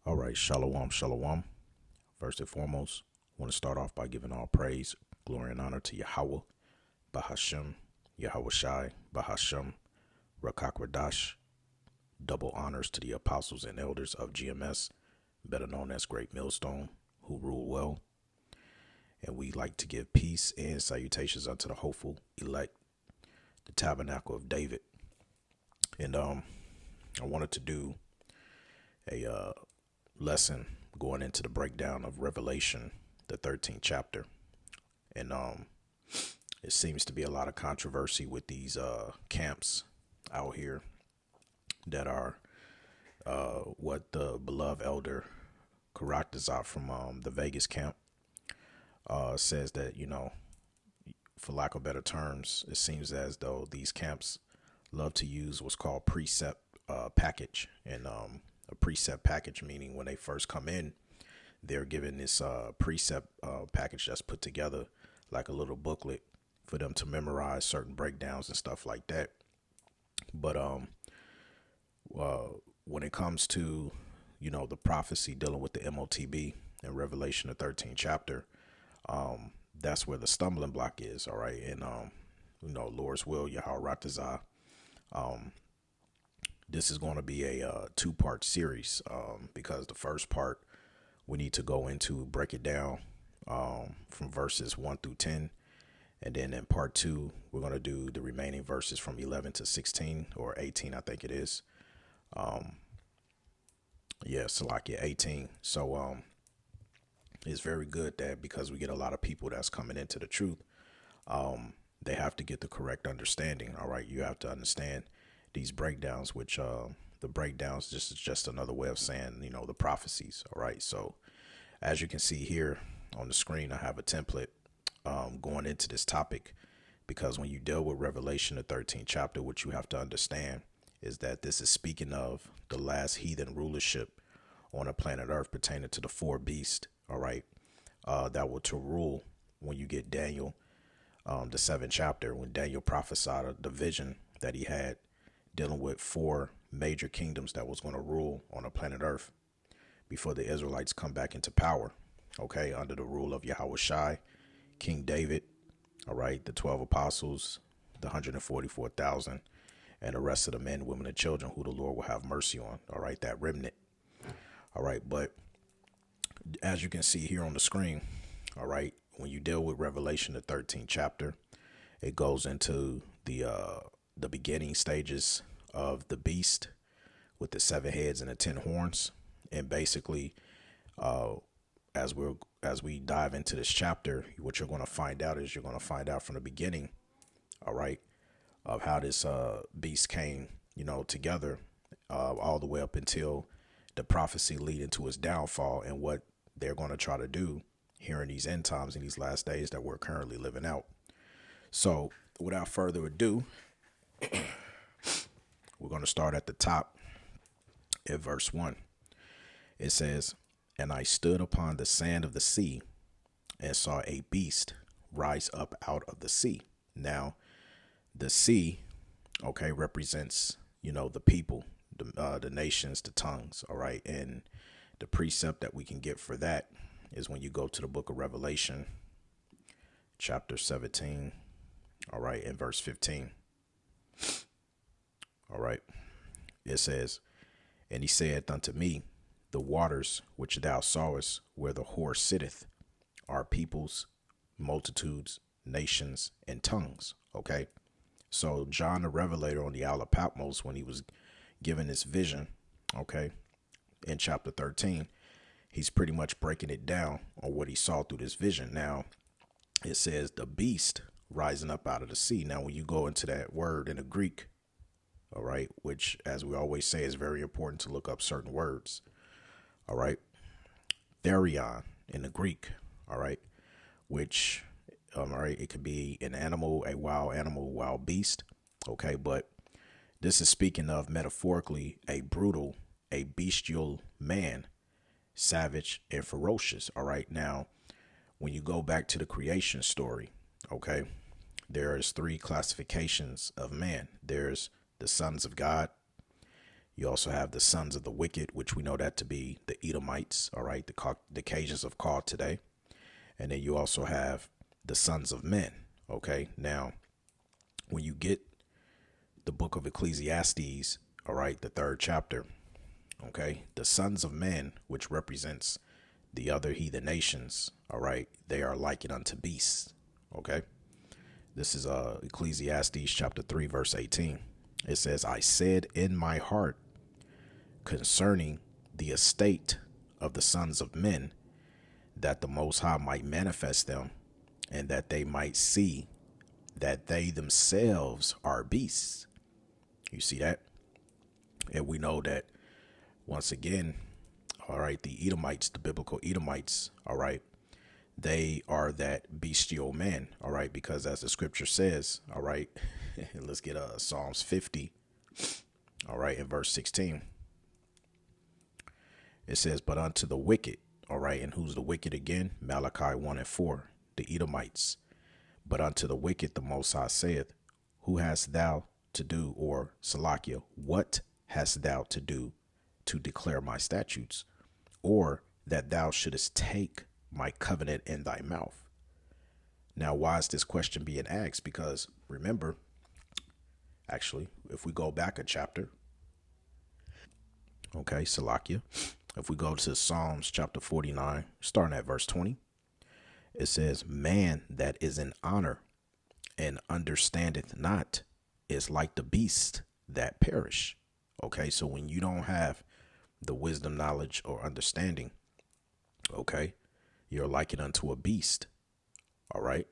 All right, shalom, shalom. First and foremost, I want to start off by giving all praise, glory, and honor to Yahweh, Bahashem, Yahweh Shai, Bahashem, Rakak Radash. Double honors to the apostles and elders of GMS, better known as Great Millstone, who rule well. And we like to give peace and salutations unto the hopeful elect, the tabernacle of David. And I wanted to do a lesson going into the breakdown of Revelation, the 13th chapter. And it seems to be a lot of controversy with these camps out here that are what the beloved elder Karakdazat from the Vegas camp says that, for lack of better terms, it seems as though these camps love to use what's called precept package. And a precept package meaning when they first come in, they're given this precept package that's put together like a little booklet for them to memorize certain breakdowns and stuff like that. But when it comes to, the prophecy dealing with the MOTB in Revelation, the 13th chapter, that's where the stumbling block is. All right. And, Lord's will, Yahweh Ratazah. This is going to be a two-part series because the first part we need to go into, break it down from verses 1 through 10. And then in part two, we're going to do the remaining verses from 11 to 16 or 18, I think it is. Salakia 18. So it's very good that because we get a lot of people that's coming into the truth, they have to get the correct understanding. All right. You have to understand these breakdowns, which the breakdowns just is just another way of saying, the prophecies. All right. So as you can see here on the screen, I have a template going into this topic, because when you deal with Revelation, the 13th chapter, what you have to understand is that this is speaking of the last heathen rulership on the planet Earth pertaining to the four beasts. All right. That were to rule when you get Daniel, the 7th chapter, when Daniel prophesied the vision that he had dealing with four major kingdoms that was going to rule on the planet Earth before the Israelites come back into power. Okay. Under the rule of Yahweh Shai, King David. All right. The 12 apostles, the 144,000, and the rest of the men, women, and children who the Lord will have mercy on. All right. That remnant. All right. But as you can see here on the screen, all right, when you deal with Revelation, the 13th chapter, it goes into the beginning stages of the beast with the 7 heads and the 10 horns. And basically, as we dive into this chapter, what you're going to find out is you're going to find out from the beginning, all right, of how this beast came, together, all the way up until the prophecy leading to its downfall and what they're going to try to do here in these end times, in these last days that we're currently living out. So without further ado, we're going to start at the top at verse 1. It says, "And I stood upon the sand of the sea and saw a beast rise up out of the sea." Now, the sea, okay, represents, the people, the nations, the tongues. All right. And the precept that we can get for that is when you go to the book of Revelation, chapter 17. All right. And verse 15. All right. It says, "And he saith unto me, the waters which thou sawest where the whore sitteth are peoples, multitudes, nations, and tongues." Okay. So John the Revelator on the Isle of Patmos, when he was given this vision, okay, in chapter 13, he's pretty much breaking it down on what he saw through this vision. Now, it says the beast rising up out of the sea. Now, when you go into that word in the Greek, all right, which, as we always say, is very important to look up certain words. All right. Therion in the Greek. All right. Which, all right, it could be an animal, a wild beast. Okay. But this is speaking of metaphorically a brutal, a bestial man, savage and ferocious. All right. Now, when you go back to the creation story, okay, there's 3 classifications of man. There's the sons of God, You also have the sons of the wicked, which we know that to be the Edomites, all right, the Cajuns of called today. And then you also have the sons of men, okay? Now, when you get the book of Ecclesiastes, all right, the 3rd chapter, okay, the sons of men, which represents the other heathen nations, all right, they are likened unto beasts, okay? This is Ecclesiastes chapter 3, verse 18. It says, I said in my heart concerning the estate of the sons of men, that the Most High might manifest them, and that they might see that they themselves are beasts. You see that? And we know that once again, all right, the Edomites, the biblical Edomites, all right, they are that bestial man, all right, because as the scripture says, all right, let's get Psalms 50, all right, in verse 16. It says, but unto the wicked, all right, and who's the wicked again? Malachi 1 and 4, the Edomites. But unto the wicked the Most High saith, who hast thou to do, or Salakia, what hast thou to do to declare my statutes, or that thou shouldest take my covenant in thy mouth? Now, why is this question being asked? Because remember, actually, if we go back a chapter, okay, Salakia, if we go to Psalms chapter 49, starting at verse 20, it says, man that is in honor and understandeth not is like the beast that perish. Okay, so when you don't have the wisdom, knowledge, or understanding, okay, you're likened unto a beast. All right.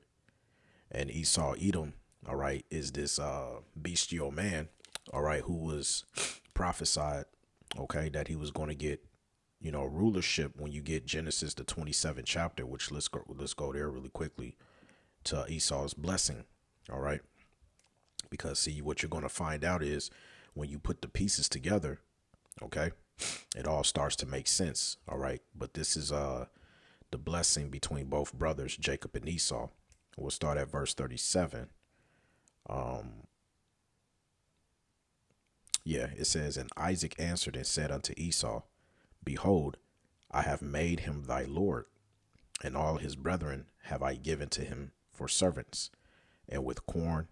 And Esau, Edom, all right, is this bestial man, all right, who was prophesied, okay, that he was going to get, you know, rulership when you get Genesis, the 27th chapter, which let's go there really quickly to Esau's blessing. All right. Because see, what you're going to find out is when you put the pieces together, okay, it all starts to make sense. All right. But this is the blessing between both brothers, Jacob and Esau. We'll start at verse 37. It says, and Isaac answered and said unto Esau, behold, I have made him thy lord, and all his brethren have I given to him for servants, and with corn,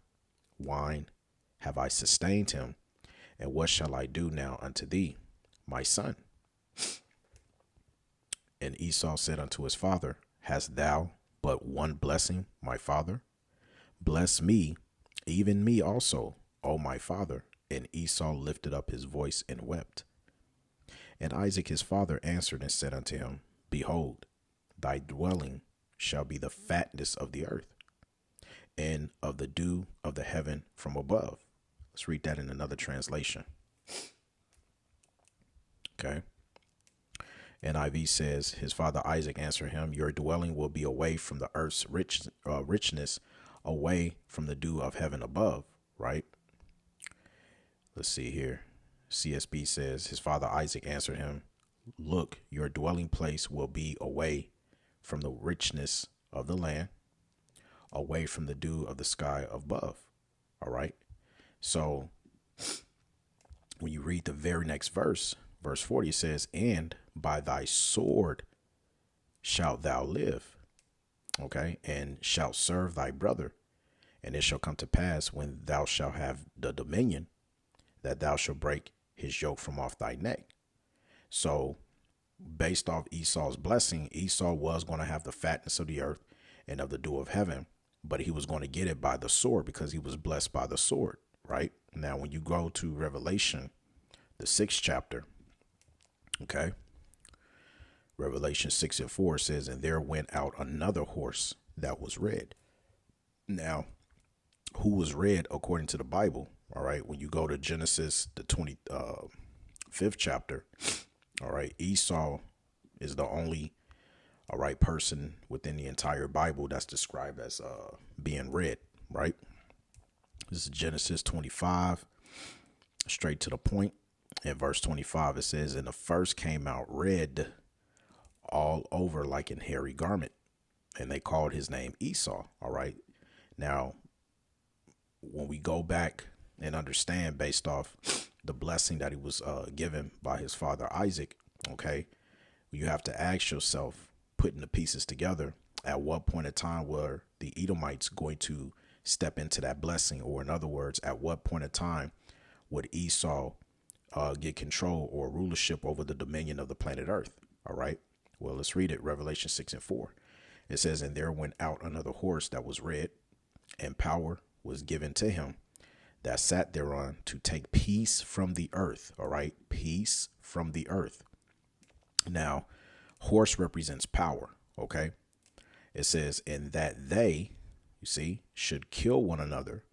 wine have I sustained him. And what shall I do now unto thee, my son? And Esau said unto his father, hast thou but one blessing, my father? Bless me, even me also, O my father. And Esau lifted up his voice and wept. And Isaac his father answered and said unto him, behold, thy dwelling shall be the fatness of the earth, and of the dew of the heaven from above. Let's read that in another translation. Okay. NIV says, his father Isaac answered him, your dwelling will be away from the earth's richness, away from the dew of heaven above, right? Let's see here. CSB says, his father Isaac answered him, look, your dwelling place will be away from the richness of the land, away from the dew of the sky above. All right. So when you read the very next verse, verse 40 says, and by thy sword shalt thou live. Okay. And shalt serve thy brother. And it shall come to pass when thou shalt have the dominion that thou shalt break his yoke from off thy neck. So based off Esau's blessing, Esau was going to have the fatness of the earth and of the dew of heaven, but he was going to get it by the sword because he was blessed by the sword. Right now, when you go to Revelation, the 6th chapter, okay, Revelation 6 and 4 says, and there went out another horse that was red. Now, who was red according to the Bible? All right. When you go to Genesis, the 25th chapter, all right, Esau is the only, all right, person within the entire Bible that's described as being red. Right. This is Genesis 25, straight to the point. In verse 25, it says, and the first came out red all over like an hairy garment, and they called his name Esau. All right. Now, when we go back and understand based off the blessing that he was given by his father Isaac, okay, you have to ask yourself, putting the pieces together, at what point in time were the Edomites going to step into that blessing? Or in other words, at what point in time would Esau get control or rulership over the dominion of the planet Earth? All right. Well, let's read it. Revelation 6:4. It says, and there went out another horse that was red, and power was given to him that sat thereon to take peace from the earth. All right. Peace from the earth. Now, horse represents power. Okay. It says, and that they, you see, should kill one another.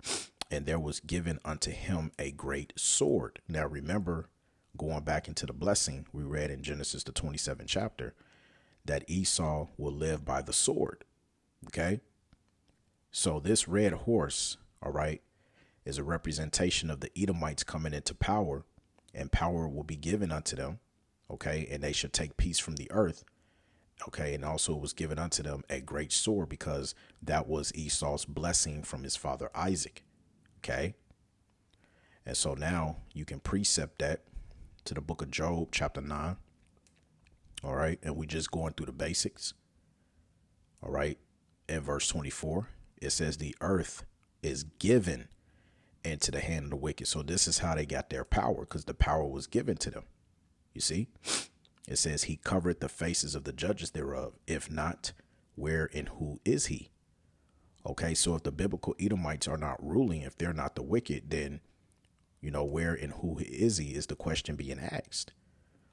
And there was given unto him a great sword. Now, remember, going back into the blessing, we read in Genesis, the 27th chapter, that Esau will live by the sword. Okay. So this red horse, all right, is a representation of the Edomites coming into power, and power will be given unto them. Okay. And they should take peace from the earth. Okay. And also it was given unto them a great sword, because that was Esau's blessing from his father Isaac. Okay. And so now you can precept that to the book of Job, chapter 9. All right. And we just going through the basics. All right. In verse 24, it says the earth is given into the hand of the wicked. So this is how they got their power, because the power was given to them. You see, it says he covered the faces of the judges thereof. If not, where and who is he? Okay, so if the biblical Edomites are not ruling, if they're not the wicked, then, you know, where and who is he is the question being asked.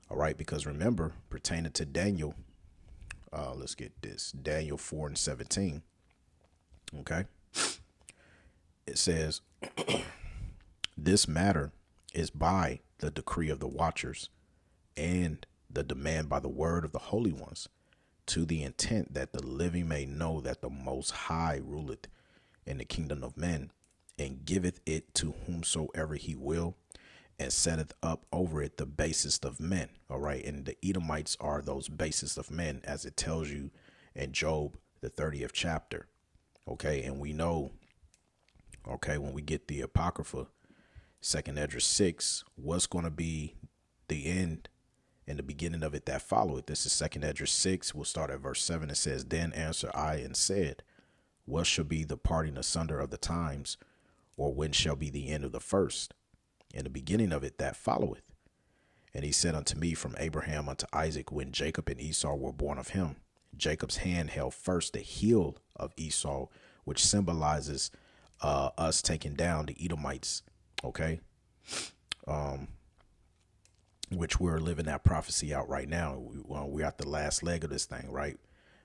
All right, because remember, pertaining to Daniel, let's get this, Daniel 4:17. Okay, it says, this matter is by the decree of the watchers and the demand by the word of the holy ones, to the intent that the living may know that the Most High ruleth in the kingdom of men, and giveth it to whomsoever he will, and setteth up over it the basest of men. All right. And the Edomites are those basest of men, as it tells you in Job, the 30th chapter. Okay. And we know, okay, when we get the Apocrypha, 2nd Esdras 6, what's going to be the end and the beginning of it that followeth. This is 2nd Esdras 6. We'll start at verse 7. It says, then answered I and said, what shall be the parting asunder of the times, or when shall be the end of the first, and the beginning of it that followeth? And he said unto me, from Abraham unto Isaac, when Jacob and Esau were born of him, Jacob's hand held first the heel of Esau, which symbolizes us taking down the Edomites. Okay. Which we're living that prophecy out right now. We're at the last leg of this thing, right?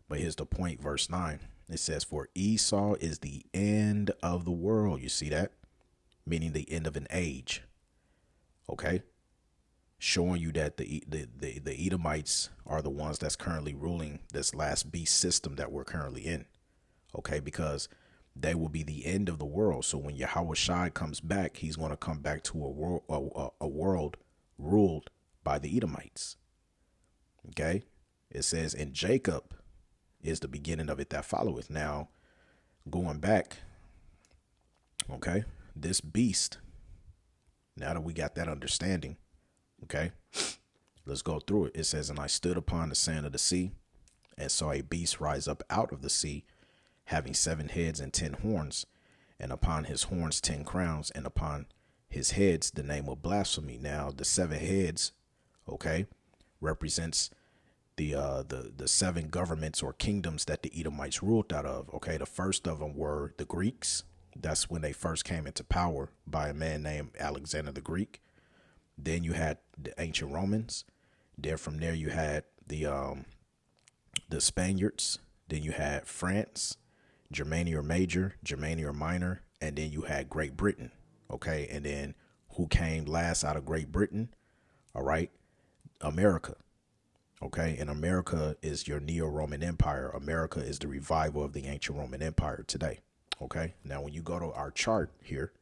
But here's the point, verse 9. It says, for Esau is the end of the world. You see that? Meaning the end of an age. Okay? Showing you that the Edomites are the ones that's currently ruling this last beast system that we're currently in. Okay? Because they will be the end of the world. So when Yahweh Shai comes back, he's going to come back to a world ruled by the Edomites. Okay. It says, and Jacob is the beginning of it that followeth. Now, going back, okay, this beast, now that we got that understanding, okay, let's go through it. It says, and I stood upon the sand of the sea, and saw a beast rise up out of the sea, having 7 heads and 10 horns, and upon his horns 10 crowns, and upon his heads the name of blasphemy. Now, the 7 heads, okay, represents the 7 governments or kingdoms that the Edomites ruled out of. Okay, the first of them were the Greeks. That's when they first came into power by a man named Alexander the Greek. Then you had the ancient Romans. Then from there you had the Spaniards. Then you had France, Germania Major, Germania Minor, and then you had Great Britain. Okay, and then who came last out of Great Britain? All right, America. Okay, and America is your Neo-Roman Empire. America is the revival of the ancient Roman Empire today. Okay, now when you go to our chart here,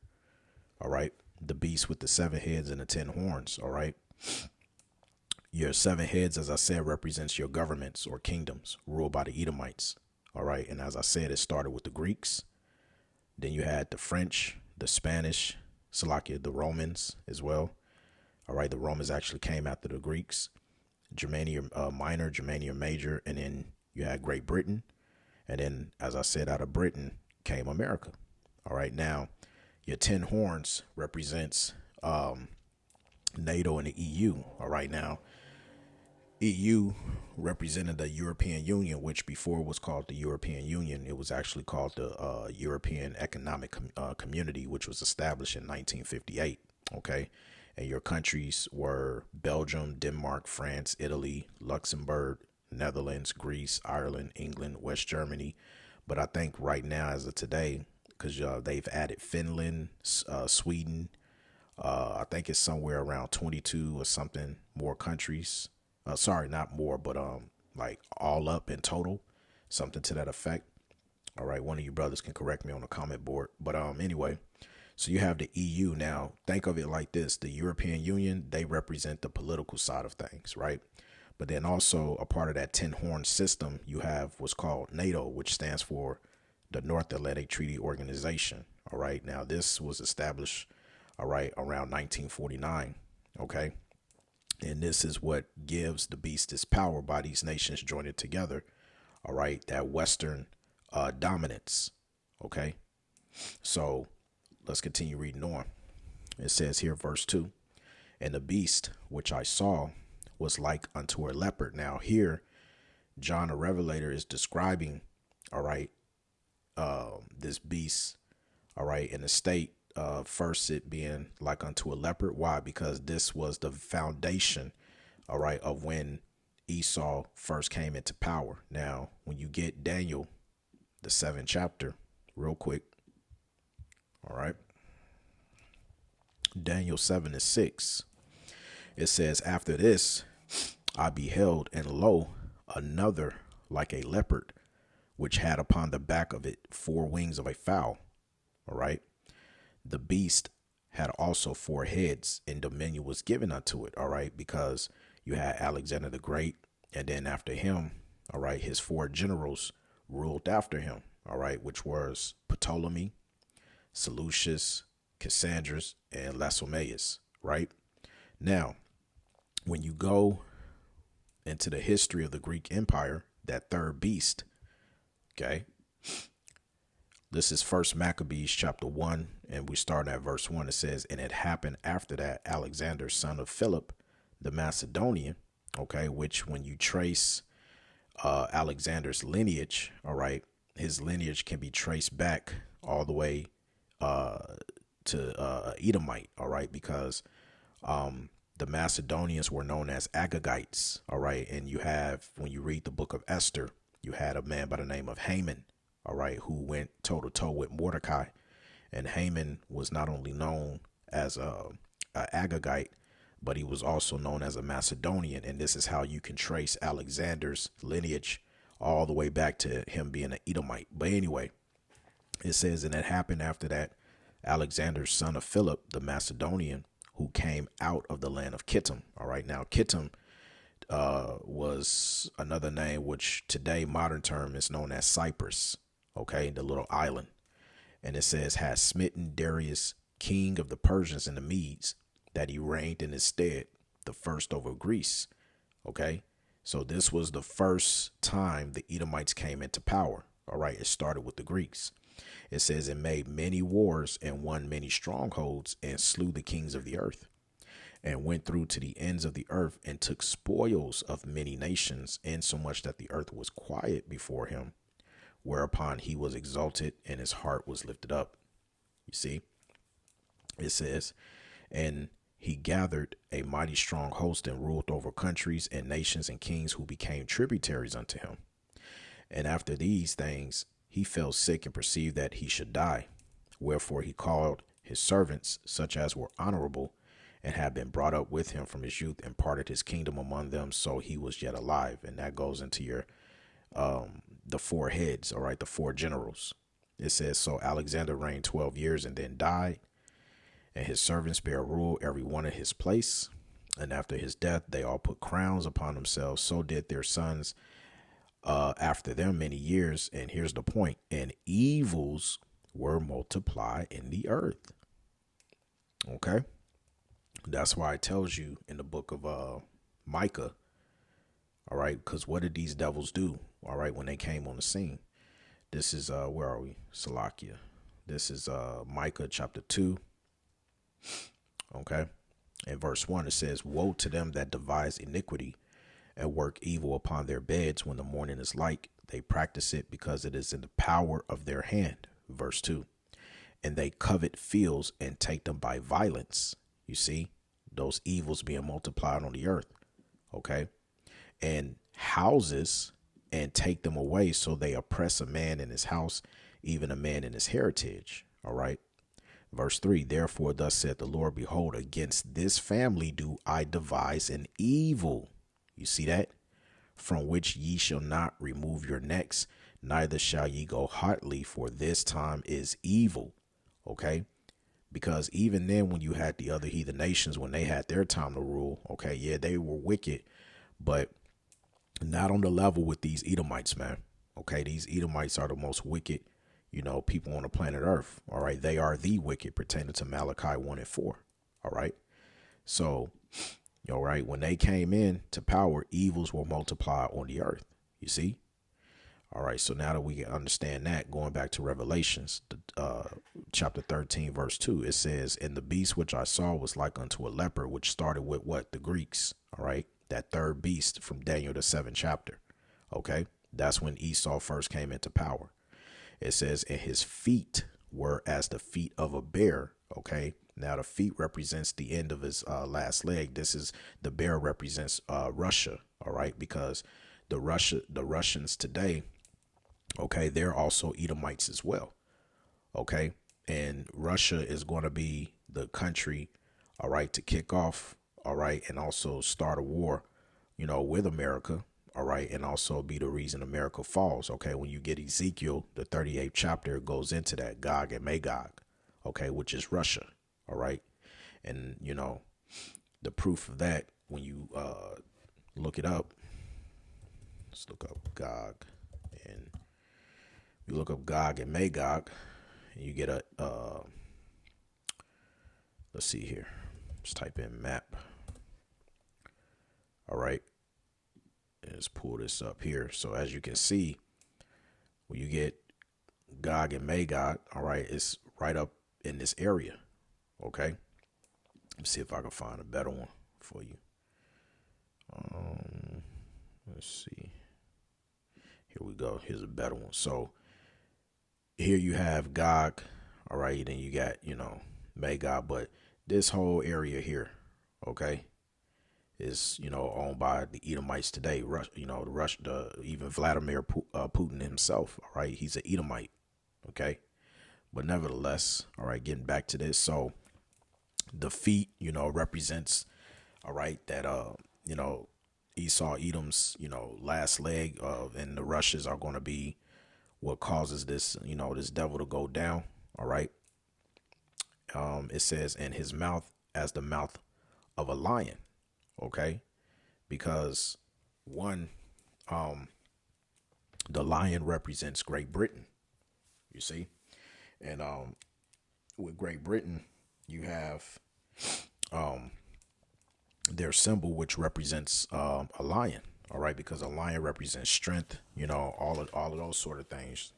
all right, the beast with the 7 heads and the 10 horns, all right, your 7 heads, as I said, represents your governments or kingdoms ruled by the Edomites. All right, and as I said, it started with the Greeks. Then you had the French, the Spanish, Salakia, the Romans as well. All right. The Romans actually came after the Greeks, Germania Minor, Germania Major, and then you had Great Britain. And then, as I said, out of Britain came America. All right. Now, your 10 horns represents NATO and the EU. All right. Now, EU represented the European Union, which before was called the European Union. It was actually called the European Economic Community, which was established in 1958. Okay. And your countries were Belgium, Denmark, France, Italy, Luxembourg, Netherlands, Greece, Ireland, England, West Germany. But I think right now, as of today, because they've added Finland, Sweden, I think it's somewhere around 22 or something more countries. Sorry, not more, but like all up in total, something to that effect. All right, one of you brothers can correct me on the comment board. But anyway, so you have the EU now. Think of it like this: the European Union, they represent the political side of things, right? But then also a part of that 10 horn system, you have what's called NATO, which stands for the North Atlantic Treaty Organization. All right, now this was established, all right, around 1949. Okay. And this is what gives the beast its power by these nations joining together. All right. That Western dominance. Okay. So let's continue reading on. It says here, verse 2, and the beast which I saw was like unto a leopard. Now here, John the Revelator is describing, all right, this beast, all right, in the state. First, it being like unto a leopard. Why? Because this was the foundation, all right, of when Esau first came into power. Now, when you get Daniel, the 7th chapter, real quick, all right, Daniel 7:6, it says, after this, I beheld, and lo, another like a leopard, which had upon the back of it 4 wings of a fowl. All right. The beast had also 4 heads, and dominion was given unto it. All right. Because you had Alexander the Great, and then after him, all right, his 4 generals ruled after him. All right. Which was Ptolemy, Seleucus, Cassandras, and Lacedaemon. Right. Now, when you go into the history of the Greek Empire, that third beast, okay, this is First Maccabees chapter 1, and we start at verse 1. It says, and it happened after that Alexander, son of Philip, the Macedonian, okay, which when you trace Alexander's lineage, all right, his lineage can be traced back all the way to Edomite, all right, because the Macedonians were known as Agagites, all right, and you have, when you read the book of Esther, you had a man by the name of Haman, all right, who went toe to toe with Mordecai. And Haman was not only known as a Agagite, but he was also known as a Macedonian. And this is how you can trace Alexander's lineage all the way back to him being an Edomite. But anyway, it says, and it happened after that, Alexander, son of Philip, the Macedonian, who came out of the land of Kittim. All right, now Kittim was another name which today modern term is known as Cyprus. Okay, the little island. And it says, has smitten Darius, king of the Persians and the Medes, that he reigned in his stead, the first over Greece. Okay, so this was the first time the Edomites came into power. All right, it started with the Greeks. It says, it made many wars and won many strongholds and slew the kings of the earth, and went through to the ends of the earth and took spoils of many nations, insomuch that the earth was quiet before him. Whereupon he was exalted and his heart was lifted up. You see, it says, and he gathered a mighty strong host and ruled over countries and nations and kings who became tributaries unto him. And after these things, he fell sick and perceived that he should die. Wherefore he called his servants, such as were honorable and had been brought up with him from his youth, and parted his kingdom among them, so he was yet alive. And that goes into your the 4 heads, all right, the 4 generals. It says, so Alexander reigned 12 years and then died, and his servants bare rule every one in his place. And after his death, they all put crowns upon themselves. So did their sons after them many years. And here's the point, and evils were multiplied in the earth. Okay. That's why it tells you in the book of Micah, all right, because what did these devils do, all right, when they came on the scene? This is, where are we? Salakia. This is Micah chapter 2, okay? In verse 1, it says, woe to them that devise iniquity and work evil upon their beds when the morning is light. They practice it because it is in the power of their hand. Verse 2, and they covet fields and take them by violence. You see, those evils being multiplied on the earth, okay? And houses and take them away. So they oppress a man in his house, even a man in his heritage. All right. Verse 3, therefore, thus said the Lord, behold, against this family do I devise an evil. You see that? From which ye shall not remove your necks, neither shall ye go hotly, for this time is evil. Okay. Because even then, when you had the other heathen nations, when they had their time to rule, okay, yeah, they were wicked, but not on the level with these Edomites, man. Okay, these Edomites are the most wicked, people on the planet Earth. All right, they are the wicked, pertaining to Malachi 1 and 4. All right, so, all right, when they came in to power, evils were multiplied on the earth. You see? All right, so now that we can understand that, going back to Revelations, chapter 13, verse 2, it says, and the beast which I saw was like unto a leopard, which started with what? The Greeks. All right. That third beast from Daniel, the 7th chapter. Okay. That's when Esau first came into power. It says, and his feet were as the feet of a bear. Okay. Now the feet represents the end of his last leg. The bear represents Russia. All right. Because the Russians today, okay, they're also Edomites as well. Okay. And Russia is going to be the country, all right, to kick off, all right, and also start a war, with America, all right, and also be the reason America falls. Okay. When you get Ezekiel, the 38th chapter, it goes into that Gog and Magog, okay, which is Russia. All right. And, the proof of that, when you look it up, let's look up Gog, and you look up Gog and Magog, and you get a, let's see here. Let's type in map. All right. Let's pull this up here. So as you can see, when you get Gog and Magog, all right, it's right up in this area. Okay. Let's see if I can find a better one for you. Let's see. Here we go. Here's a better one. So here you have Gog. All right. Then you got, Magog, but this whole area here, okay, is, owned by the Edomites today. Even Vladimir Putin himself. All right. He's an Edomite. Okay. But nevertheless, all right, getting back to this. So the feet, represents, all right, that, Esau, Edom's, last leg and the rushes are going to be what causes this, this devil to go down. All right. It says, in his mouth as the mouth of a lion. Okay. Because one, the lion represents Great Britain, you see, and, with Great Britain, you have, their symbol, which represents, a lion. All right. Because a lion represents strength, all of those sort of things,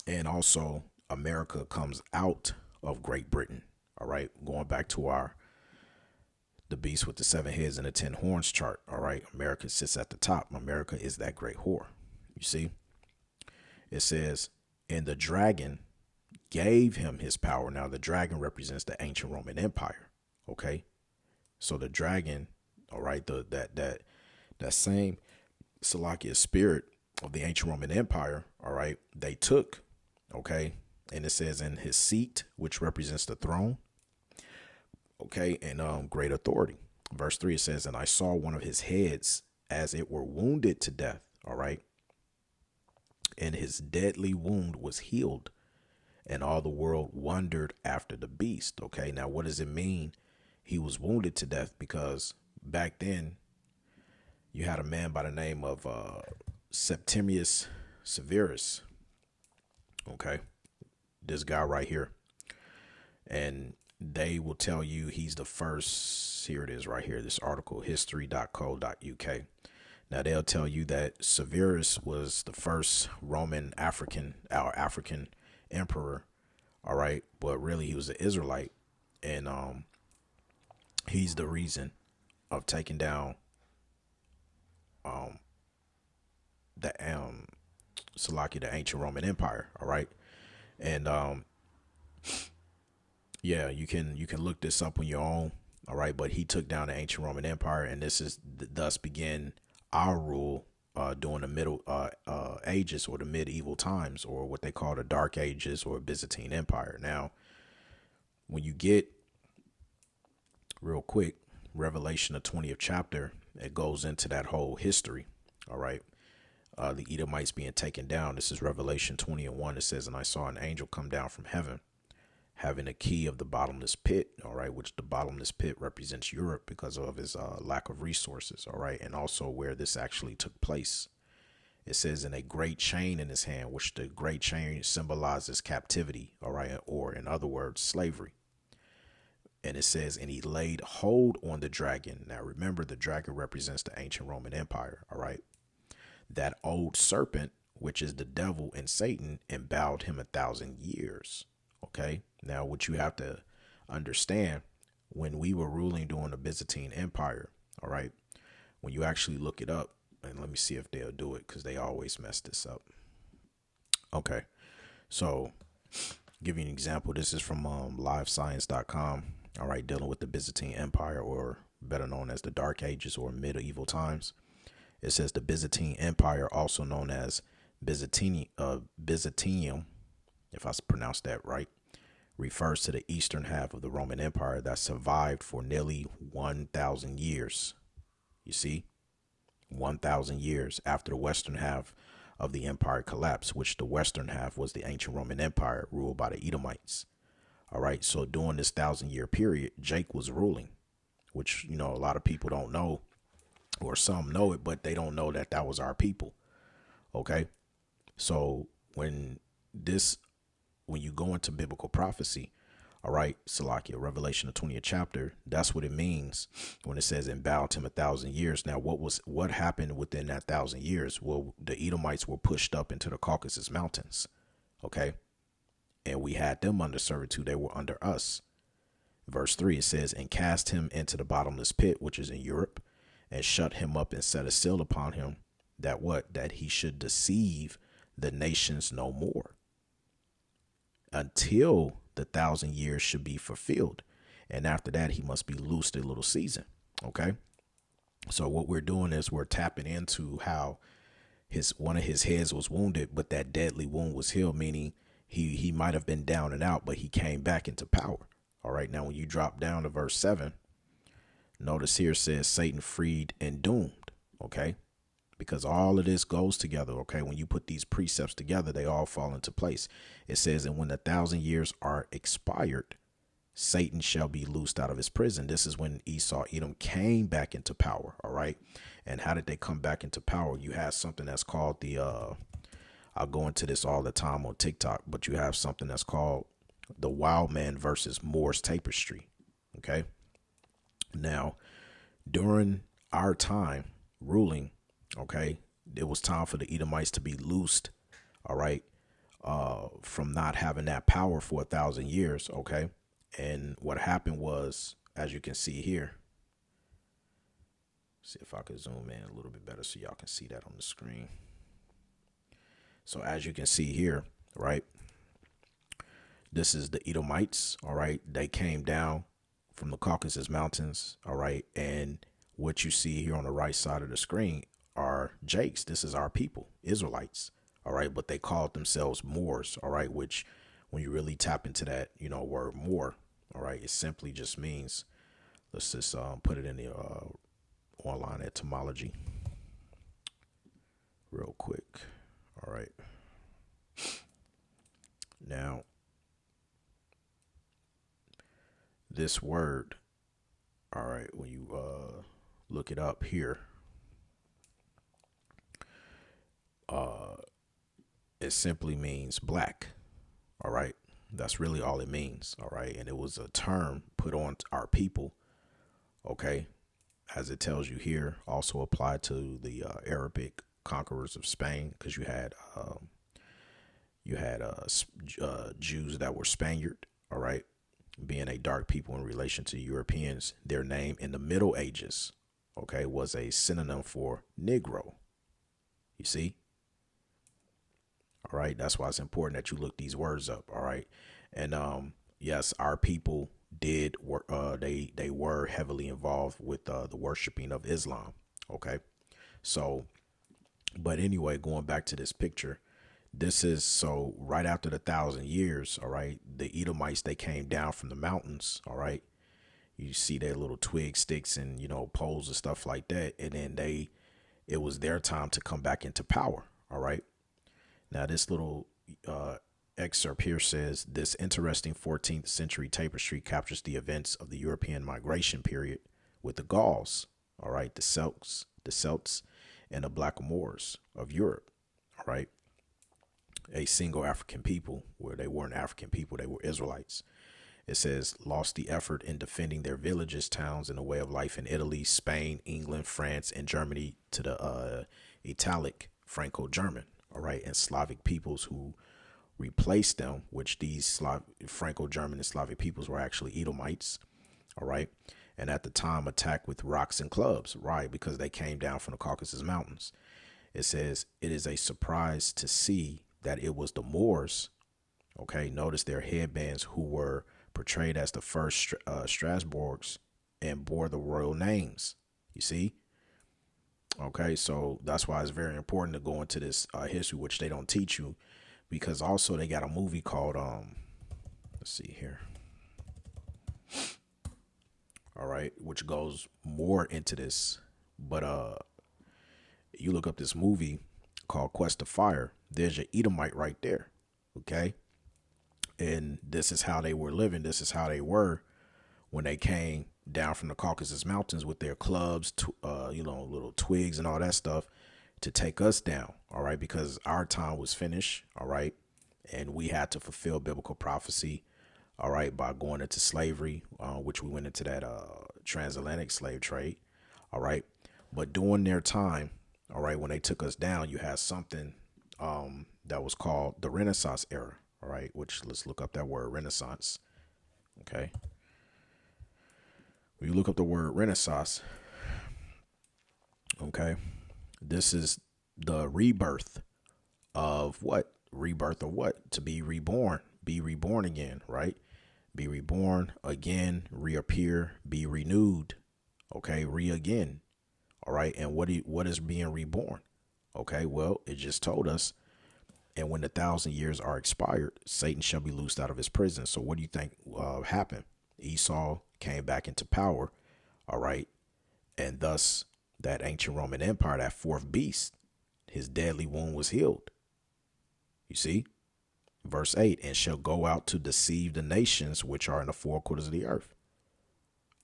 and also America comes out of Great Britain. All right. Going back to the beast with the 7 heads and the 10 horns chart. All right. America sits at the top. America is that great whore. You see, it says, and the dragon gave him his power. Now the dragon represents the ancient Roman Empire. Okay. So the dragon, all right, that same Salakia spirit of the ancient Roman Empire, all right, they took, okay, and it says in his seat, which represents the throne, okay, and great authority. Verse 3, it says, and I saw one of his heads as it were wounded to death, all right, and his deadly wound was healed, and all the world wondered after the beast. Okay, now what does it mean? He was wounded to death, because back then you had a man by the name of Septimius Severus. Okay, this guy right here. And they will tell you he's the first. Here it is right here, this article, history.co.uk. Now they'll tell you that Severus was the first Roman African emperor. All right. But really he was an Israelite. And he's the reason of taking down the Salakia, the ancient Roman Empire. All right. And yeah, you can look this up on your own. All right, but he took down the ancient Roman Empire, and this is thus began our rule during the Middle Ages, or the medieval times, or what they call the Dark Ages, or Byzantine Empire. Now, when you get real quick Revelation, the 20th chapter, it goes into that whole history. All right. The Edomites being taken down. This is Revelation 20:1. It says, and I saw an angel come down from heaven, having a key of the bottomless pit. All right. Which the bottomless pit represents Europe because of his lack of resources. All right. And also where this actually took place. It says, in a great chain in his hand, which the great chain symbolizes captivity. All right. Or in other words, slavery. And it says, and he laid hold on the dragon. Now, remember, the dragon represents the ancient Roman Empire. All right. That old serpent, which is the devil and Satan, and bowed him 1,000 years. OK, now what you have to understand, when we were ruling during the Byzantine Empire. All right. When you actually look it up, and let me see if they'll do it, because they always mess this up. OK, so give you an example. This is from livescience.com. All right. Dealing with the Byzantine Empire, or better known as the Dark Ages or medieval times. It says the Byzantine Empire, also known as Byzantium, if I pronounced that right, refers to the eastern half of the Roman Empire that survived for nearly 1,000 years. You see, 1,000 years after the western half of the empire collapsed, which the western half was the ancient Roman Empire ruled by the Edomites. All right. So during this 1,000-year period, Jake was ruling, which, you know, a lot of people don't know. Or some know it, but they don't know that that was our people. OK, so when you go into biblical prophecy, all right, Salakia, Revelation, the 20th chapter, that's what it means when it says, and bowed him 1,000 years. Now, what happened within that 1,000 years? Well, the Edomites were pushed up into the Caucasus Mountains. OK, and we had them under servitude. They were under us. Verse 3, it says, and cast him into the bottomless pit, which is in Europe, and shut him up and set a seal upon him, that he should deceive the nations no more, until the 1,000 years should be fulfilled. And after that, he must be loosed a little season. OK, so what we're doing is we're tapping into how one of his heads was wounded, but that deadly wound was healed, meaning he might have been down and out, but he came back into power. All right. Now, when you drop down to verse 7, notice here says Satan freed and doomed. OK, because all of this goes together. OK, when you put these precepts together, they all fall into place. It says, and when the 1,000 years are expired, Satan shall be loosed out of his prison. This is when Esau, Edom came back into power. All right. And how did they come back into power? You have something that's called I'll go into this all the time on TikTok, but you have something that's called the Wild Man versus Moore's Tapestry. OK, now, during our time ruling, OK, it was time for the Edomites to be loosed. All right. From not having that power for 1,000 years. OK. And what happened was, as you can see here, see if I could zoom in a little bit better so y'all can see that on the screen. So as you can see here, right, this is the Edomites. All right. They came down from the Caucasus Mountains. All right. And what you see here on the right side of the screen are Jakes. This is our people, Israelites. All right. But they called themselves Moors. All right. Which, when you really tap into that, word Moor, all right, it simply just means, let's just put it in the online etymology real quick. All right. Now, this word, all right, when you look it up here, it simply means black. All right. That's really all it means. All right. And it was a term put on our people. Okay. As it tells you here, also applied to the Arabic conquerors of Spain, because you had Jews that were Spaniard. All right. Being a dark people in relation to Europeans, their name in the Middle Ages, okay, was a synonym for Negro. You see? All right. That's why it's important that you look these words up. All right. And yes, our people did work. They were heavily involved with the worshiping of Islam. Okay. So, but anyway, going back to this picture, this is so right after the 1,000 years. All right. The Edomites, they came down from the mountains. All right. You see their little twig sticks and, poles and stuff like that. And then it was their time to come back into power. All right. Now, this little excerpt here says this interesting 14th century tapestry captures the events of the European migration period with the Gauls, all right, the Celts, and the Blackamoors of Europe, all right, a single African people where they weren't African people, they were Israelites. It says lost the effort in defending their villages, towns, and a way of life in Italy, Spain, England, France, and Germany to the Italic Franco-German. All right. And Slavic peoples who replaced them, which these Franco-German and Slavic peoples were actually Edomites. All right. And at the time attacked with rocks and clubs. Right. Because they came down from the Caucasus Mountains. It says it is a surprise to see that it was the Moors. OK, notice their headbands who were portrayed as the first Strasbourgs and bore the royal names. You see. OK, so that's why it's very important to go into this history, which they don't teach you, because also they got a movie called let's see here. All right, which goes more into this. But you look up this movie called Quest of Fire. There's your Edomite right there. OK, and this is how they were living. This is how they were when they came down from the Caucasus Mountains with their clubs, little twigs and all that stuff to take us down. All right. Because our time was finished. All right. And we had to fulfill biblical prophecy. All right. By going into slavery, which we went into that transatlantic slave trade. All right. But during their time, all right, when they took us down, you had something that was called the Renaissance era. All right. Which, let's look up that word Renaissance. Okay. When you look up the word Renaissance, okay, this is the rebirth of what? Rebirth of what? To be reborn again, right? Be reborn again, reappear, be renewed, okay, again, all right. And what is being reborn? Okay, well, it just told us, and when the 1,000 years are expired, Satan shall be loosed out of his prison. So what do you think happened? Esau came back into power, all right, and thus that ancient Roman Empire, that fourth beast, his deadly wound was healed. You see, verse 8, and shall go out to deceive the nations which are in the four quarters of the earth.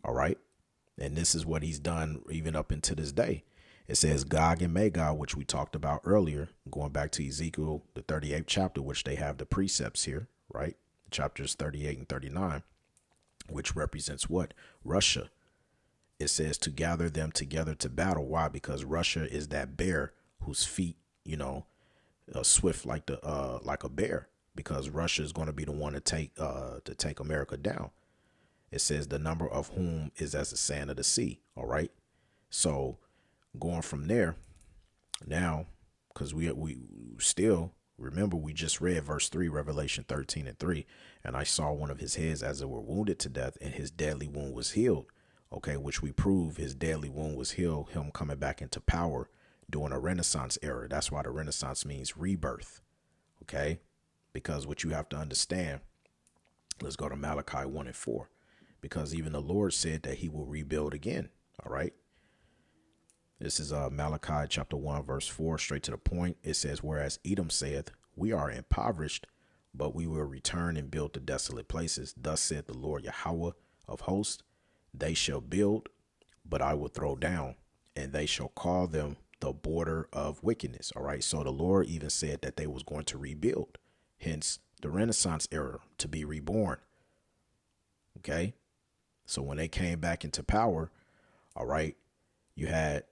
All right, and this is what he's done even up into this day. It says Gog and Magog, which we talked about earlier, going back to Ezekiel, the 38th chapter, which they have the precepts here, right? Chapters 38 and 39. Which represents what? Russia. It says to gather them together to battle. Why? Because Russia is that bear whose feet, swift like a bear. Because Russia is going to be the one to take America down. It says the number of whom is as the sand of the sea. All right. So going from there now, because we still. Remember, we just read verse 3, Revelation 13 and 3. And I saw one of his heads as it were wounded to death, and his deadly wound was healed. OK, which we prove his deadly wound was healed, him coming back into power during a Renaissance era. That's why the Renaissance means rebirth. OK, because what you have to understand, let's go to Malachi 1 and 4, because even the Lord said that he will rebuild again. All right. This is Malachi chapter 1, verse 4, straight to the point. It says, whereas Edom saith, we are impoverished, but we will return and build the desolate places. Thus said the Lord Yahweh of hosts, they shall build, but I will throw down, and they shall call them the border of wickedness. All right. So the Lord even said that they was going to rebuild. Hence the Renaissance era, to be reborn. Okay. So when they came back into power, all right, you had,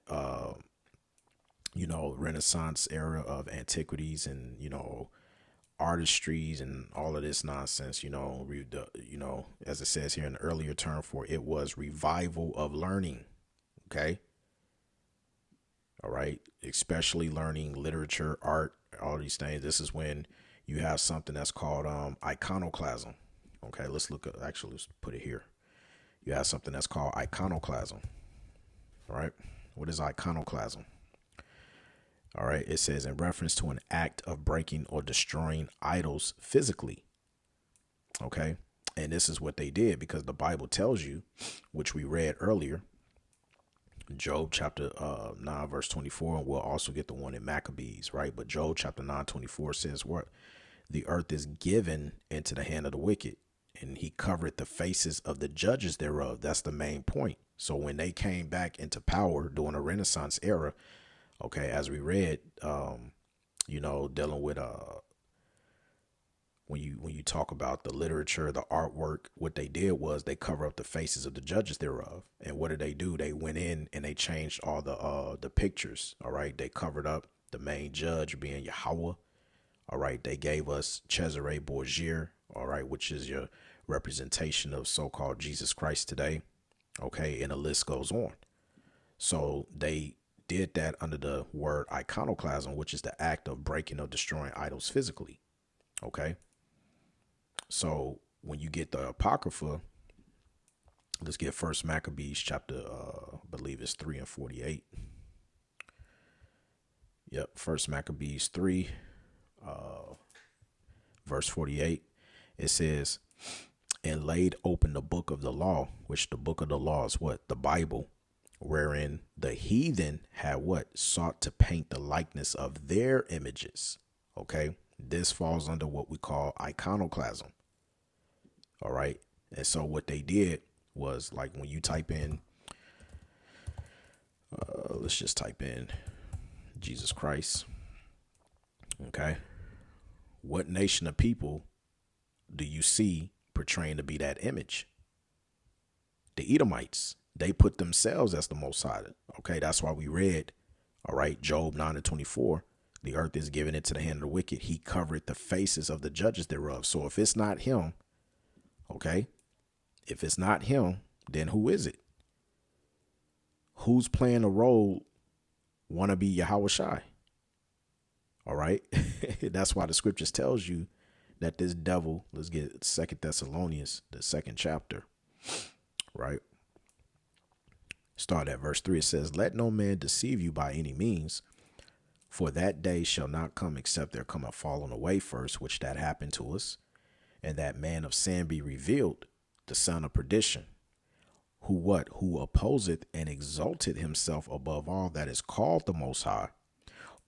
Renaissance era of antiquities and, artistries and all of this nonsense, as it says here in the earlier term for it was revival of learning. Okay. All right. Especially learning literature, art, all these things. This is when you have something that's called iconoclasm. Okay. Let's put it here. You have something that's called iconoclasm. All right. What is iconoclasm? All right. It says in reference to an act of breaking or destroying idols physically. Okay. And this is what they did because the Bible tells you, which we read earlier, Job chapter 9, verse 24, and we'll also get the one in Maccabees, right? But Job chapter 9, 24 says what? The earth is given into the hand of the wicked, and he covered the faces of the judges thereof. That's the main point. So when they came back into power during the Renaissance era, okay, as we read, dealing with when you talk about the literature, the artwork, what they did was they cover up the faces of the judges thereof. And what did they do? They went in and they changed all the pictures. All right. They covered up the main judge being Yahweh. All right. They gave us Cesare Borgia. All right. Which is your representation of so-called Jesus Christ today. Okay. And the list goes on. So they did that under the word iconoclasm, which is the act of breaking or destroying idols physically. Okay. So when you get the Apocrypha, let's get First Maccabees chapter, I believe it's 3 and 48. Yep. First Maccabees 3, verse 48. It says, and laid open the book of the law, which the book of the law is what? The Bible, wherein the heathen had what? Sought to paint the likeness of their images. Okay. This falls under what we call iconoclasm. All right. And so what they did was, like, when you type in, let's just type in Jesus Christ. Okay. What nation of people do you see portraying to be that image? The Edomites. They put themselves as the Most High. Okay. That's why we read, all right, Job 9 and 24. The earth is given into the hand of the wicked. He covered the faces of the judges thereof. So if it's not him, okay, if it's not him, then who is it? Who's playing the role wanna be Yahweh Shai? All right. That's why the scriptures tells you that this devil, let's get 2 Thessalonians, the 2nd chapter, right? Start at verse 3. It says, let no man deceive you by any means, for that day shall not come except there come a falling away first, which that happened to us, and that man of sin be revealed, the son of perdition, who opposeth and exalted himself above all that is called the Most High,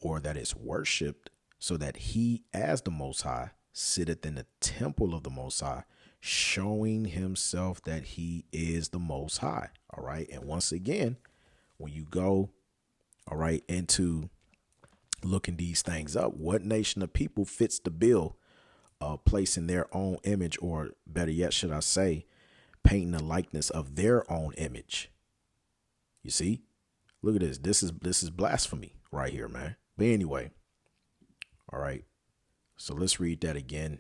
or that is worshipped, so that he as the Most High sitteth in the temple of the Most High, showing himself that he is the Most High. All right. And once again, when you go, all right, into looking these things up, what nation of people fits the bill of placing their own image, or better yet, should I say, painting the likeness of their own image? You see, look at this. This is blasphemy right here, man. But anyway, all right. So let's read that again.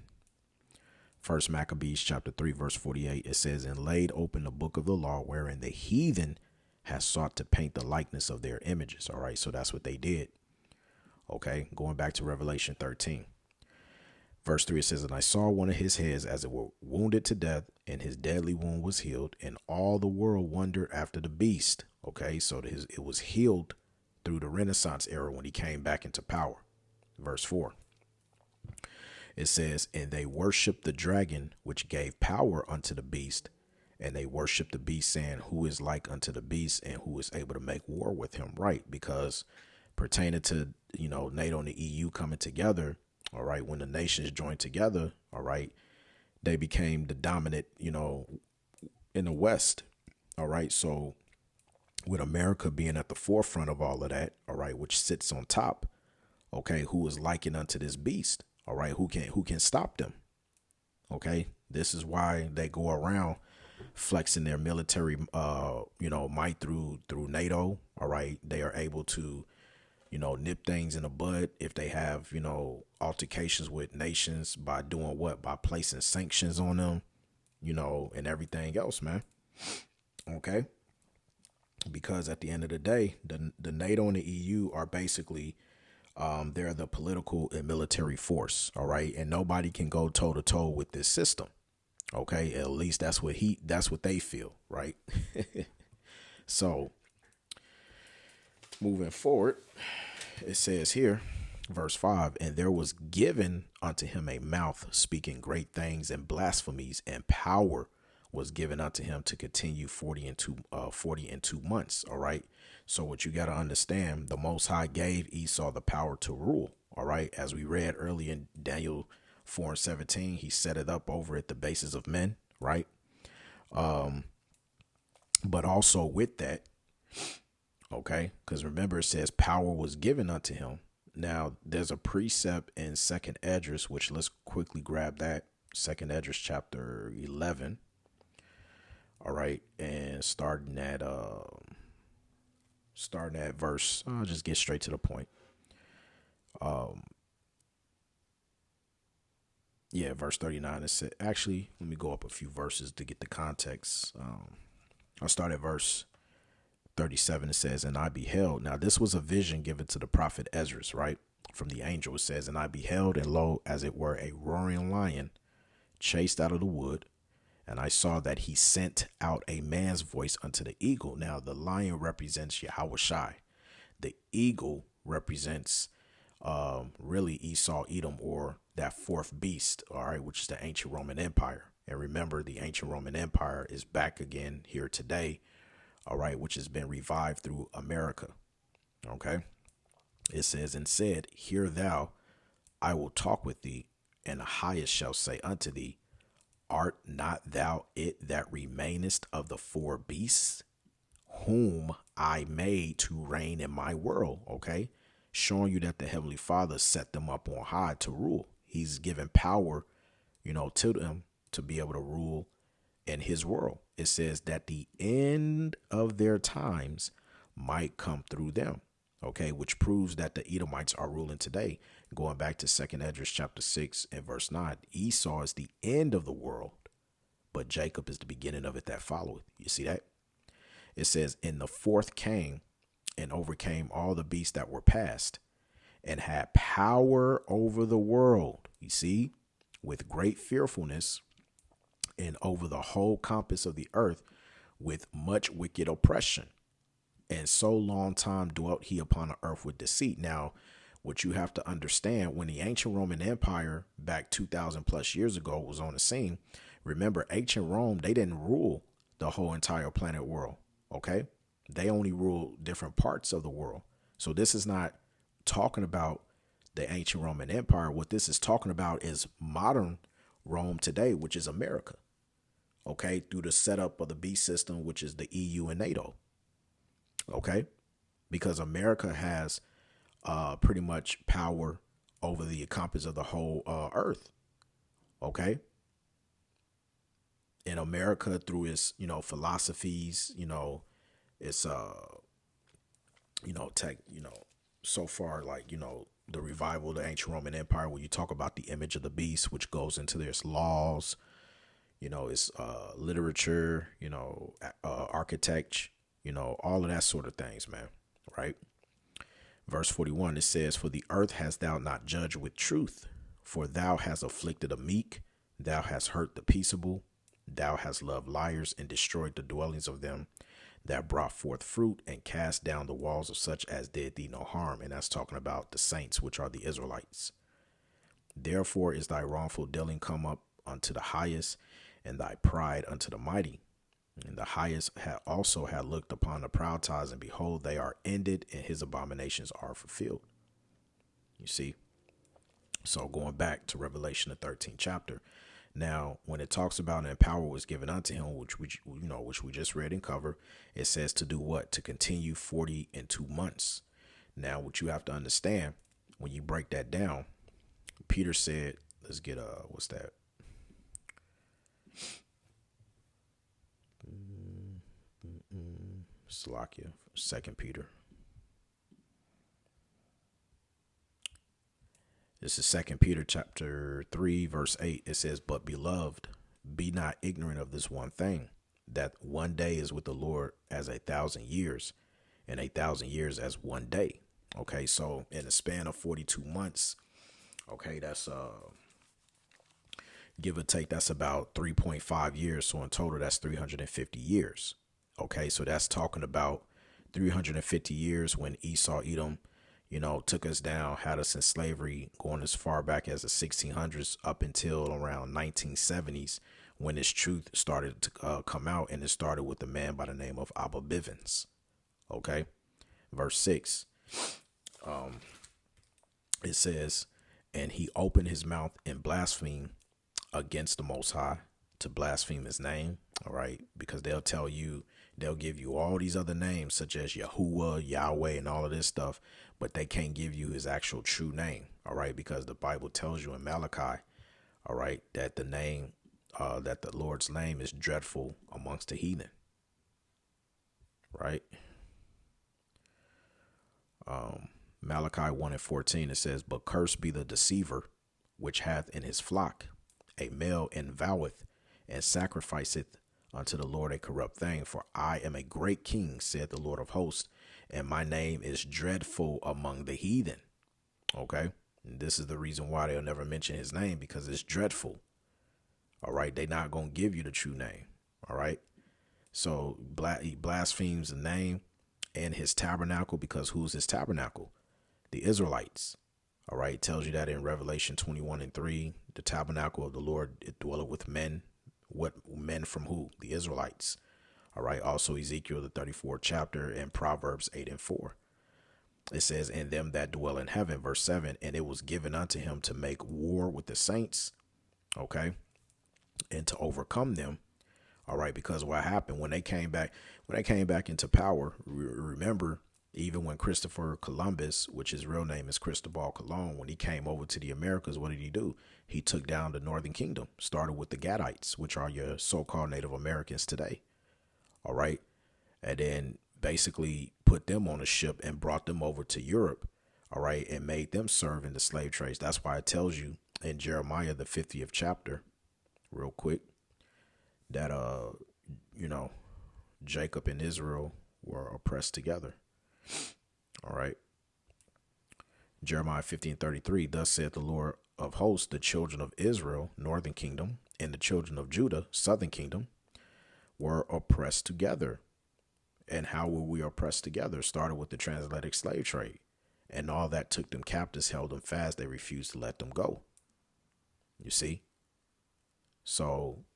First Maccabees chapter 3, verse 48. It says, and laid open the book of the law, wherein the heathen has sought to paint the likeness of their images. All right. So that's what they did. Okay. Going back to Revelation 13. Verse 3, it says, and I saw one of his heads as it were wounded to death, and his deadly wound was healed, and all the world wondered after the beast. Okay. So it was healed through the Renaissance era when he came back into power. Verse 4. It says, and they worshiped the dragon, which gave power unto the beast. And they worshiped the beast, saying, who is like unto the beast, and who is able to make war with him? Right. Because pertaining to, NATO and the EU coming together, all right, when the nations joined together, all right, they became the dominant, in the West. All right. So with America being at the forefront of all of that, all right, which sits on top, okay, who is likened unto this beast? All right, who can stop them? Okay. This is why they go around flexing their military, might through NATO. All right. They are able to, nip things in the bud if they have, altercations with nations by doing what? By placing sanctions on them, and everything else, man. Okay. Because at the end of the day, the NATO and the EU are basically, they're the political and military force. All right. And nobody can go toe to toe with this system. Okay. At least that's what they feel. Right. So moving forward, it says here, verse 5, and there was given unto him a mouth speaking great things and blasphemies, and power was given unto him to continue 40 and 2 months. All right. So what you got to understand, the Most High gave Esau the power to rule. All right. As we read early in Daniel 4:17, he set it up over at the bases of men. Right. But also with that, okay, because remember it says power was given unto him. Now there's a precept in Second Esdras, which let's quickly grab that. Second Esdras chapter 11. All right, and starting at verse, I'll just get straight to the point. Verse 39. It said, actually, let me go up a few verses to get the context. I'll start at verse 37. It says, and I beheld. Now this was a vision given to the prophet Esdras, right? From the angel. It says, and I beheld, and lo, as it were a roaring lion chased out of the wood. And I saw that he sent out a man's voice unto the eagle. Now the lion represents Yahweh Shai. The eagle represents really Esau, Edom, or that fourth beast, all right, which is the ancient Roman Empire. And remember, the ancient Roman Empire is back again here today, all right, which has been revived through America. Okay. It says, and said, hear thou, I will talk with thee, and the highest shall say unto thee, art not thou it that remainest of the four beasts, whom I made to reign in my world? Okay. Showing you that the Heavenly Father set them up on high to rule. He's given power, to them to be able to rule in his world. It says that the end of their times might come through them. Okay, which proves that the Edomites are ruling today. Going back to Second Esdras chapter 6 and verse 9, Esau is the end of the world, but Jacob is the beginning of it that followeth. You see that? It says, and the fourth came and overcame all the beasts that were past, and had power over the world. You see, with great fearfulness, and over the whole compass of the earth with much wicked oppression. And so long time dwelt he upon the earth with deceit. Now, what you have to understand, when the ancient Roman Empire back 2,000 plus years ago was on the scene, remember, ancient Rome, they didn't rule the whole entire planet world. Okay. They only ruled different parts of the world. So this is not talking about the ancient Roman Empire. What this is talking about is modern Rome today, which is America. Okay. Through the setup of the beast system, which is the EU and NATO. Okay. Because America has pretty much power over the compass of the whole earth. Okay. In America, through its, philosophies, it's, tech, so far, like, the revival of the ancient Roman Empire, when you talk about the image of the beast, which goes into their laws, it's literature, architecture, all of that sort of things, man. Right. Verse 41, it says, for the earth hast thou not judged with truth, for thou hast afflicted the meek, thou hast hurt the peaceable, thou hast loved liars and destroyed the dwellings of them that brought forth fruit, and cast down the walls of such as did thee no harm. And that's talking about the saints, which are the Israelites. Therefore is thy wrongful dealing come up unto the highest, and thy pride unto the mighty. And the highest had looked upon the proud ties, and behold, they are ended, and his abominations are fulfilled. You see? So going back to Revelation, the 13th chapter. Now, when it talks about and power was given unto him, which we just read and covered, it says to do what? To continue 40 and 2 months. Now, what you have to understand, when you break that down, Peter said, let's get what's that? Salakia, 2 Peter. This is 2 Peter chapter 3, verse 8. It says, "But beloved, be not ignorant of this one thing, that one day is with the Lord as 1,000 years, and 1,000 years as one day." Okay, so in the span of 42 months, okay, that's give or take, that's about 3.5 years. So in total, that's 350 years. Okay, so that's talking about 350 years when Esau, Edom, took us down, had us in slavery, going as far back as the 1600s up until around 1970s, when this truth started to come out, and it started with a man by the name of Abba Bivens. Okay, verse 6, it says, "And he opened his mouth and blasphemed against the Most High," to blaspheme his name. All right, because they'll give you all these other names such as Yahuwah, Yahweh, and all of this stuff, but they can't give you his actual true name. All right, because the Bible tells you in Malachi, all right, that that the Lord's name is dreadful amongst the heathen. Right. Malachi 1:14, it says, "But cursed be the deceiver, which hath in his flock a male, and voweth and sacrificeth unto the Lord a corrupt thing. For I am a great king, said the Lord of hosts, and my name is dreadful among the heathen." Okay, and this is the reason why they'll never mention his name, because it's dreadful. All right, they're not going to give you the true name. All right, so he blasphemes the name and his tabernacle, because who's his tabernacle? The Israelites. All right, it tells you that in Revelation 21:3, the tabernacle of the Lord, it dwelleth with men. What men from who? The Israelites. All right, also Ezekiel, the 34th chapter, and Proverbs 8:4. It says, "And them that dwell in heaven," verse 7, "and it was given unto him to make war with the saints," okay, "and to overcome them." All right, because what happened when they came back into power, remember, even when Christopher Columbus, which his real name is Cristobal Colon, when he came over to the Americas, what did he do? He took down the Northern Kingdom, started with the Gadites, which are your so-called Native Americans today. All right, and then basically put them on a ship and brought them over to Europe. All right, and made them serve in the slave trades. That's why it tells you in Jeremiah, the 50th chapter, real quick, that Jacob and Israel were oppressed together. All right, Jeremiah 15:33, "Thus saith the Lord of hosts, the children of Israel, northern kingdom, and the children of Judah, southern kingdom, were oppressed together." And how were we oppressed together? Started with the transatlantic slave trade, and all that took them captives, held them fast. They refused to let them go. You see? So,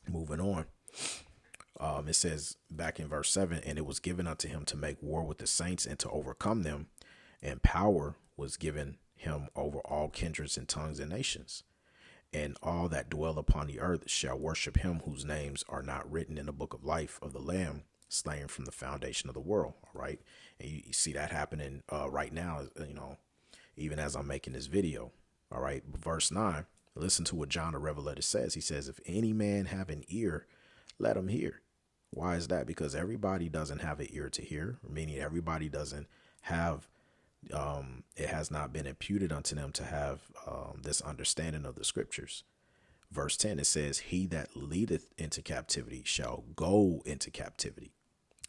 moving on. It says back in verse 7, "And it was given unto him to make war with the saints and to overcome them, and power was given him over all kindreds and tongues and nations. And all that dwell upon the earth shall worship him, whose names are not written in the book of life of the Lamb, slain from the foundation of the world." All right, and you see that happening right now. Even as I'm making this video. All right, verse 9. Listen to what John the Revelator says. He says, "If any man have an ear, let him hear." Why is that? Because everybody doesn't have an ear to hear, meaning everybody doesn't have, it has not been imputed unto them to have this understanding of the scriptures. Verse 10, it says, "He that leadeth into captivity shall go into captivity.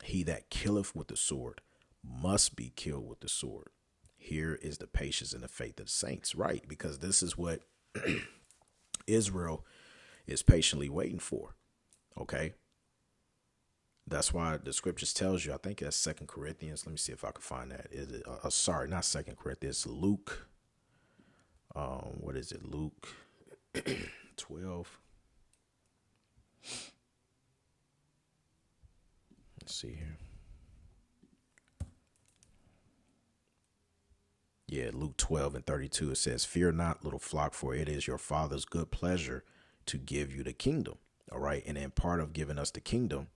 He that killeth with the sword must be killed with the sword. Here is the patience and the faith of the saints." Right, because this is what Israel is patiently waiting for. Okay, that's why the scriptures tells you, I think that's 2 Corinthians. Let me see if I can find that. Is it sorry, not 2 Corinthians, Luke. What is it? Luke 12. Let's see here. Yeah, Luke 12:32, it says, "Fear not, little flock, for it is your Father's good pleasure to give you the kingdom." All right. And in part of giving us the kingdom,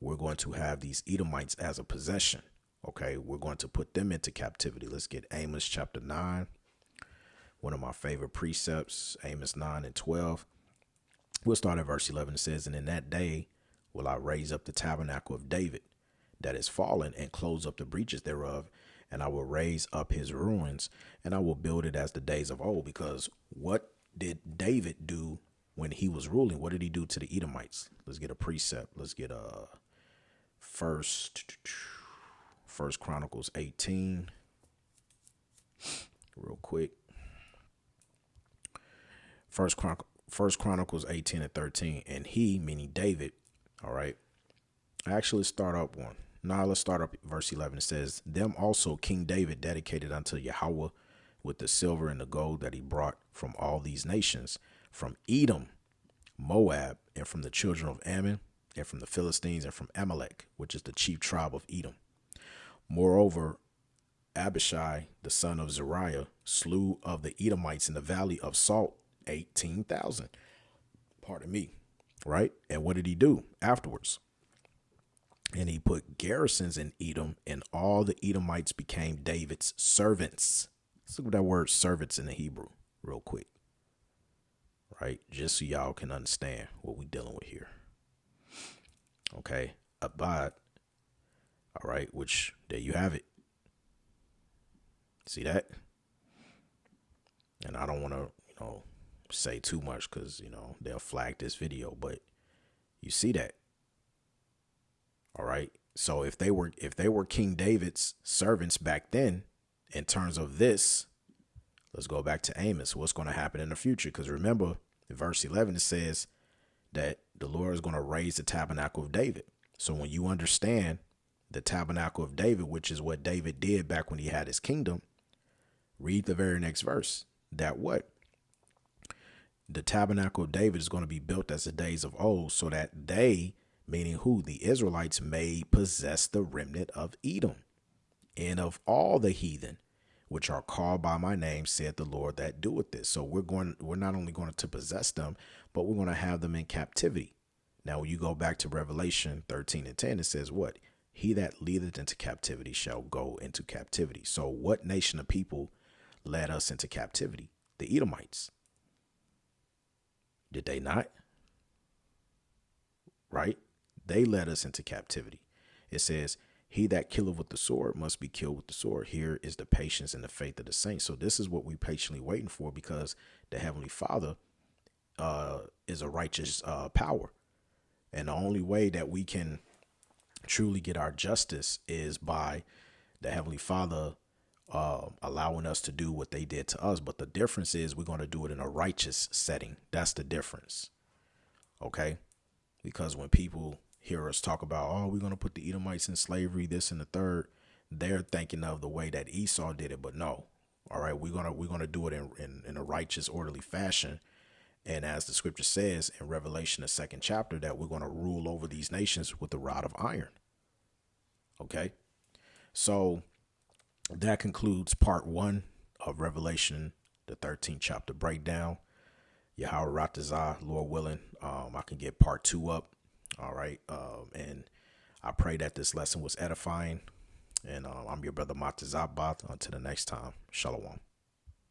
we're going to have these Edomites as a possession. Okay. We're going to put them into captivity. Let's get Amos chapter 9. One of my favorite precepts, Amos 9:12. We'll start at verse 11. It says, "And in that day will I raise up the tabernacle of David that is fallen, and close up the breaches thereof, and I will raise up his ruins, and I will build it as the days of old." Because what did David do when he was ruling? What did he do to the Edomites? Let's get a precept. Let's get a First Chronicles 18 real quick. First Chronicles 18 and 13. "And he," meaning David, all right. I actually start up one. Now let's start up verse 11. It says, "Them also King David dedicated unto Yahweh with the silver and the gold that he brought from all these nations, from Edom, Moab, and from the children of Ammon, and from the Philistines, and from Amalek, which is the chief tribe of Edom. Moreover, Abishai, the son of Zeruiah, slew of the Edomites in the valley of Salt 18,000. Pardon me. Right? And what did he do afterwards? And he put garrisons in Edom, and all the Edomites became David's servants." Let's look at that word servants in the Hebrew real quick. Right? Just so y'all can understand what we're dealing with here. Okay. Abad. All right. Which, there you have it. See that? And I don't want to, say too much because, they'll flag this video, but you see that. All right. So if they were King David's servants back then, in terms of this, let's go back to Amos. What's going to happen in the future? Because remember, in verse 11, it says that the Lord is going to raise the tabernacle of David. So when you understand the tabernacle of David, which is what David did back when he had his kingdom, read the very next verse. That what? The tabernacle of David is going to be built as the days of old, so that they, meaning who? The Israelites, may possess the remnant of Edom and of all the heathen, which are called by my name, said the Lord that doeth this. So we're not only going to possess them, but we're going to have them in captivity. Now, when you go back to Revelation 13 and 10, it says what? He that leadeth into captivity shall go into captivity. So what nation of people led us into captivity? The Edomites. Did they not? Right? They led us into captivity. It says, he that killeth with the sword must be killed with the sword. Here is the patience and the faith of the saints. So this is what we're patiently waiting for, because the Heavenly Father is a righteous power. And the only way that we can truly get our justice is by the Heavenly Father allowing us to do what they did to us. But the difference is we're going to do it in a righteous setting. That's the difference. Okay? Because when people hear us talk about, oh, we're going to put the Edomites in slavery, this and the third, they're thinking of the way that Esau did it. But no. All right, we're gonna do it in a righteous, orderly fashion. And as the scripture says in Revelation, the 2nd chapter, that we're going to rule over these nations with the rod of iron. Okay, so that concludes part 1 of Revelation, the 13th chapter breakdown. Yahweh Ratazah, Lord willing, I can get part 2 up. All right. And I pray that this lesson was edifying. And I'm your brother Matazabat. Until the next time. Shalom.